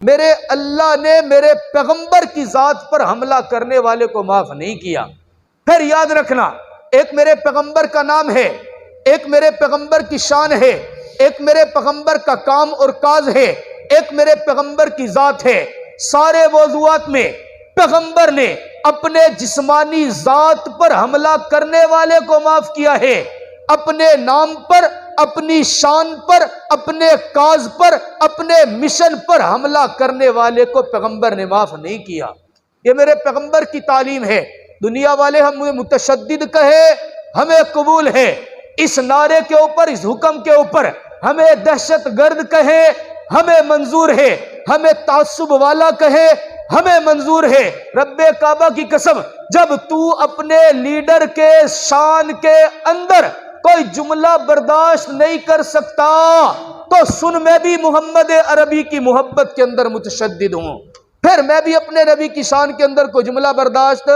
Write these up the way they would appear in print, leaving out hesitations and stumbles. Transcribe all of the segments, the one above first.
میرے اللہ نے میرے پیغمبر کی ذات پر حملہ کرنے والے کو معاف نہیں کیا۔ پھر یاد رکھنا، ایک میرے پیغمبر کا نام ہے، ایک میرے پیغمبر کی شان ہے، ایک میرے پیغمبر کا کام اور کاج ہے، ایک میرے پیغمبر کی ذات ہے۔ سارے موضوعات میں پیغمبر نے اپنے جسمانی ذات پر حملہ کرنے والے کو معاف کیا ہے، اپنے نام پر، اپنی شان پر، اپنے کاز پر، اپنے مشن پر حملہ کرنے والے کو پیغمبر نے معاف نہیں کیا۔ یہ میرے پیغمبر کی تعلیم ہے۔ دنیا والے ہمیں متشدد کہے، ہمیں قبول ہے، اس نعرے کے اوپر، اس حکم کے اوپر ہمیں دہشت گرد کہے، ہمیں منظور ہے، ہمیں تعصب والا کہے، ہمیں منظور ہے۔ رب کعبہ کی قسم، جب تو اپنے لیڈر کے شان کے اندر کوئی جملہ برداشت نہیں کر سکتا تو سن، میں بھی محمد عربی کی محبت کے اندر متشدد ہوں، پھر میں بھی اپنے نبی کی شان کے اندر کوئی جملہ برداشت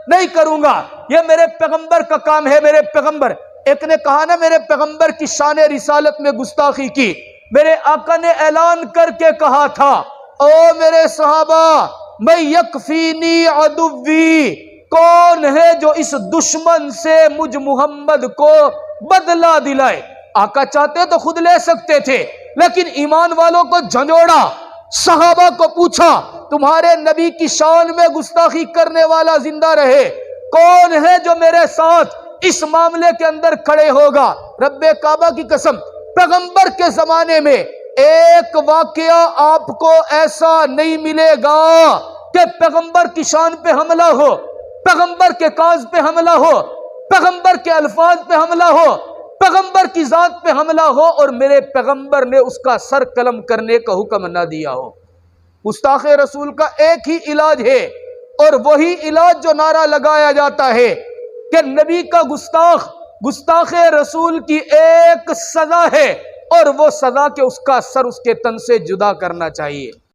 نہیں کروں گا۔ یہ میرے پیغمبر کا کام ہے۔ میرے پیغمبر، ایک نے کہا نا میرے پیغمبر کی شان رسالت میں گستاخی کی، میرے آقا نے اعلان کر کے کہا تھا، او میرے صحابہ، میں یکفینی عدوی، کون ہے جو اس دشمن سے مجھ محمد کو بدلہ دلائے؟ آقا چاہتے تو خود لے سکتے تھے، لیکن ایمان والوں کو جھنجھوڑا، صحابہ کو پوچھا، تمہارے نبی کی شان میں گستاخی کرنے والا زندہ رہے، کون ہے جو میرے ساتھ اس معاملے کے اندر کھڑے ہوگا؟ رب کعبہ کی قسم، پیغمبر کے زمانے میں ایک واقعہ آپ کو ایسا نہیں ملے گا کہ پیغمبر کی شان پہ حملہ ہو، پیغمبر کے کاز پہ حملہ ہو، پیغمبر کے الفاظ پہ حملہ ہو، پیغمبر کی ذات پہ حملہ ہو اور میرے پیغمبر نے اس کا سر قلم کرنے کا حکم نہ دیا ہو۔ گستاخ رسول کا ایک ہی علاج ہے، اور وہی علاج جو نعرہ لگایا جاتا ہے کہ نبی کا گستاخ رسول کی ایک سزا ہے، اور وہ سزا کہ اس کا سر اس کے تن سے جدا کرنا چاہیے۔